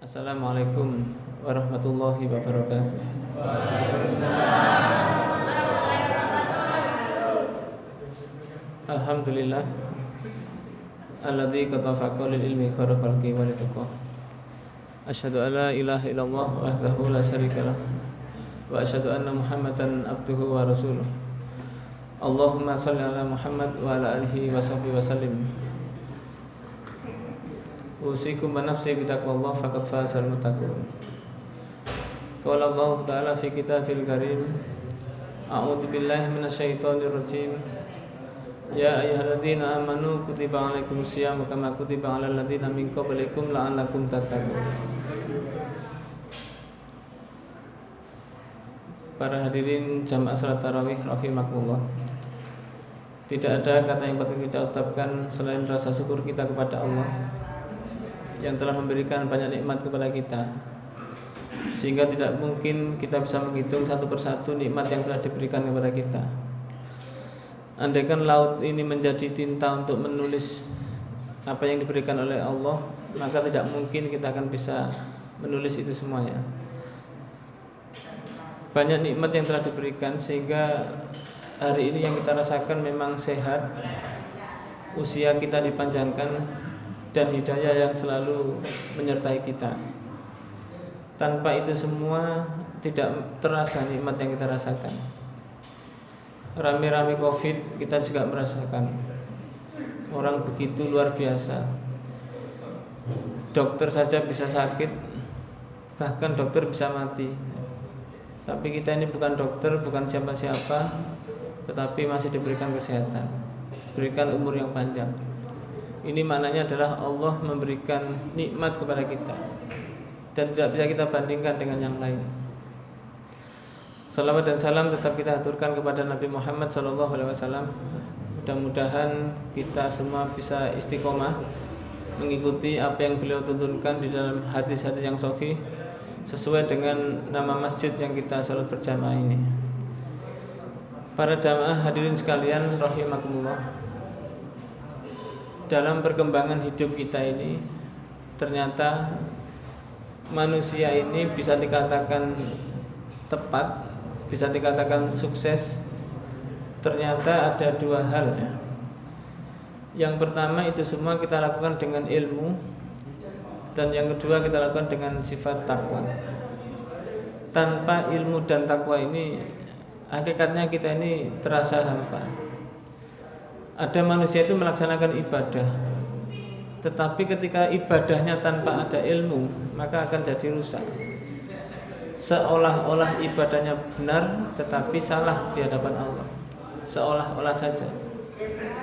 Assalamualaikum warahmatullahi wabarakatuh. Alhamdulillah alladzi qad wafaqa lil ilmi khairu khalqi wa litaqwa. Asyhadu an la ilaha illallah wahdahu la syarikalah wa asyhadu anna Muhammadan abduhu wa rasuluh. Allahumma shalli ala Muhammad wa ala alihi wa sahbihi wa sallim. Usikum wa nafsi bitaqwallah faqad fazal muttaqun. Qala Allah Ta'ala fi kitabil karim, a'udzu billahi minasyaitonir rajim. Ya ayyuhalladzina amanu kutiba alaikumusiyam kama kutiba alal ladzina min qablikum la'allakum tattaqun. Para hadirin jamaah salat tarawih rahimakumullah. Tidak ada kata yang patut kita ucapkan selain rasa syukur kita kepada Allah yang telah memberikan banyak nikmat kepada kita, sehingga tidak mungkin kita bisa menghitung satu persatu nikmat yang telah diberikan kepada kita. Andaikan laut ini menjadi tinta untuk menulis apa yang diberikan oleh Allah, maka tidak mungkin kita akan bisa menulis itu semuanya. Banyak nikmat yang telah diberikan sehingga hari ini yang kita rasakan memang sehat, usia kita dipanjangkan, dan hidayah yang selalu menyertai kita. Tanpa itu semua tidak terasa nikmat yang kita rasakan. Rame-rame Covid kita juga merasakan. Orang begitu luar biasa. Dokter saja bisa sakit, bahkan dokter bisa mati. Tapi kita ini bukan dokter, bukan siapa-siapa, tetapi masih diberikan kesehatan, diberikan umur yang panjang. Ini maknanya adalah Allah memberikan nikmat kepada kita dan tidak bisa kita bandingkan dengan yang lain. Salawat dan salam tetap kita aturkan kepada Nabi Muhammad SAW. Mudah-mudahan kita semua bisa istiqomah mengikuti apa yang beliau tuntunkan di dalam hadis-hadis yang sahih sesuai dengan nama masjid yang kita salat berjamaah ini. Para jamaah hadirin sekalian rahimakumullah. Dalam perkembangan hidup kita ini, ternyata manusia ini bisa dikatakan tepat, bisa dikatakan sukses. Ternyata ada dua hal ya. Yang pertama itu semua kita lakukan dengan ilmu, dan yang kedua kita lakukan dengan sifat takwa. Tanpa ilmu dan takwa ini, hakikatnya kita ini terasa hampa. Ada manusia itu melaksanakan ibadah, tetapi ketika ibadahnya tanpa ada ilmu, maka akan jadi rusak. Seolah-olah ibadahnya benar, tetapi salah di hadapan Allah. Seolah-olah saja.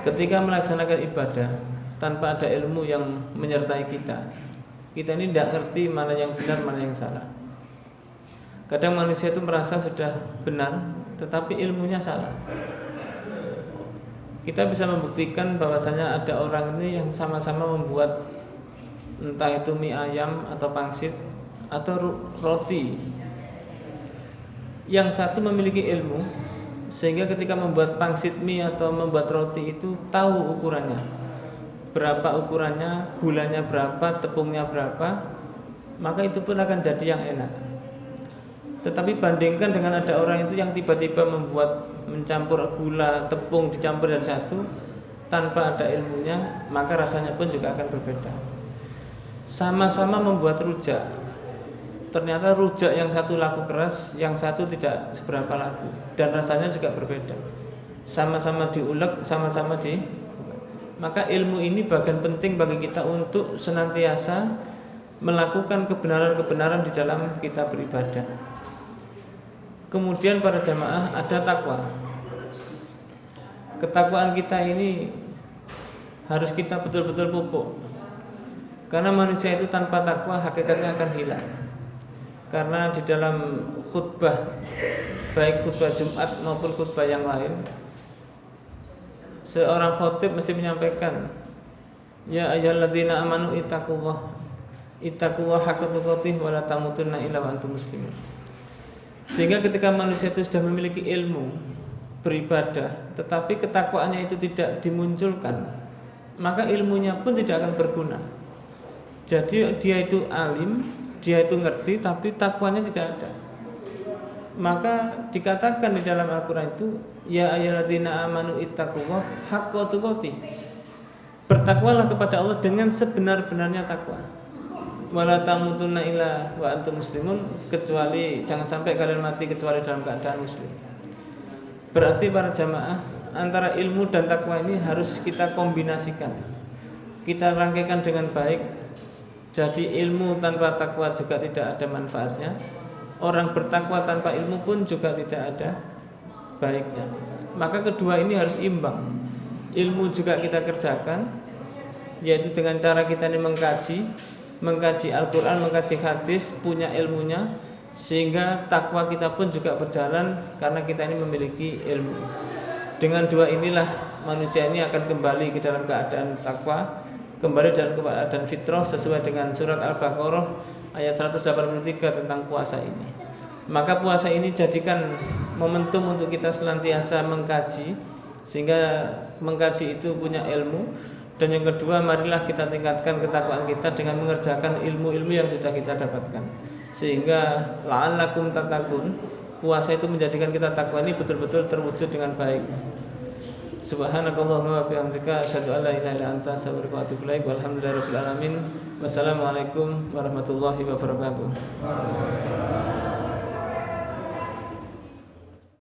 Ketika melaksanakan ibadah tanpa ada ilmu yang menyertai kita, kita ini tidak ngerti mana yang benar, mana yang salah. Kadang manusia itu merasa sudah benar, tetapi ilmunya salah. Kita bisa membuktikan bahwasanya ada orang ini yang sama-sama membuat entah itu mie ayam atau pangsit atau roti. Yang satu memiliki ilmu sehingga ketika membuat pangsit mie atau membuat roti itu tahu ukurannya. Berapa ukurannya, gulanya berapa, tepungnya berapa, maka itu pun akan jadi yang enak. Tetapi bandingkan dengan ada orang itu yang tiba-tiba mencampur gula, tepung dicampur dan satu tanpa ada ilmunya, maka rasanya pun juga akan berbeda. Sama-sama membuat rujak, ternyata rujak yang satu laku keras, yang satu tidak seberapa laku, dan rasanya juga berbeda. Sama-sama diulek, sama-sama maka ilmu ini bagian penting bagi kita untuk senantiasa melakukan kebenaran-kebenaran di dalam kita beribadah. Kemudian para jamaah ada takwa. Ketakwaan kita ini harus kita betul-betul pupuk. Karena manusia itu tanpa takwa hakikatnya akan hilang. Karena di dalam khutbah, baik khutbah Jumat maupun khutbah yang lain, seorang khatib mesti menyampaikan, ya ayyuhalladzina amanu ittaqullah haqqa tuqatih wa la tamutunna illa wa antum muslimun. Sehingga ketika manusia itu sudah memiliki ilmu beribadah, tetapi ketakwaannya itu tidak dimunculkan, maka ilmunya pun tidak akan berguna. Jadi dia itu alim, dia itu ngerti tapi takwanya tidak ada. Maka dikatakan di dalam Al-Quran itu, ya ayyuhalladzina amanu ittaqullah haqqa tuqatih. Bertakwalah kepada Allah dengan sebenar-benarnya takwa. Wala tamutunna illa wa antum muslimun, kecuali jangan sampai kalian mati kecuali dalam keadaan muslim. Berarti para jamaah, antara ilmu dan takwa ini harus kita kombinasikan. Kita rangkaikan dengan baik. Jadi ilmu tanpa takwa juga tidak ada manfaatnya. Orang bertakwa tanpa ilmu pun juga tidak ada baiknya. Maka kedua ini harus imbang. Ilmu juga kita kerjakan, yaitu dengan cara kita ini mengkaji Al-Quran, mengkaji hadis, punya ilmunya, sehingga takwa kita pun juga berjalan karena kita ini memiliki ilmu. Dengan dua inilah manusia ini akan kembali ke dalam keadaan takwa, kembali dalam keadaan fitrah sesuai dengan surat Al-Baqarah ayat 183 tentang puasa ini. Maka puasa ini jadikan momentum untuk kita senantiasa mengkaji, sehingga mengkaji itu punya ilmu. Dan yang kedua, marilah kita tingkatkan ketakwaan kita dengan mengerjakan ilmu-ilmu yang sudah kita dapatkan, sehingga la'allakum tattaqun, puasa itu menjadikan kita takwa ini betul-betul terwujud dengan baik. Subhanakallahumma wa bihamdika asyhadu an la ilaha illa anta astaghfiruka wa atubu ilaik. Walhamdulillahirabbil alamin. Wassalamualaikum warahmatullahi wabarakatuh.